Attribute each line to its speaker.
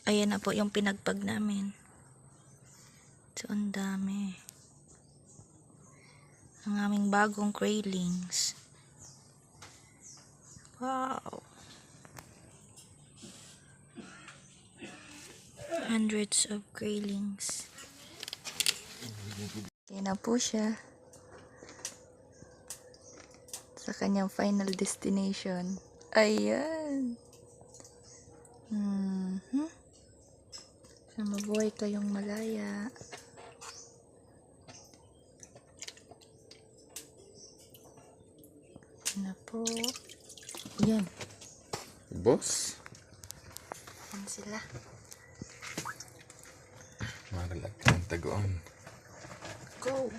Speaker 1: Ayan na po yung pinagpag namin. So, ang dami. Ang aming bagong graylings. Wow. Hundreds of graylings. Ayan na po siya. Sa kanyang final destination. Ayan. So, mabuhay kayong malaya. Ayan na po. Ayan.
Speaker 2: Boss.
Speaker 1: Ayan sila.
Speaker 2: Maralag ang tagoon.
Speaker 1: Go!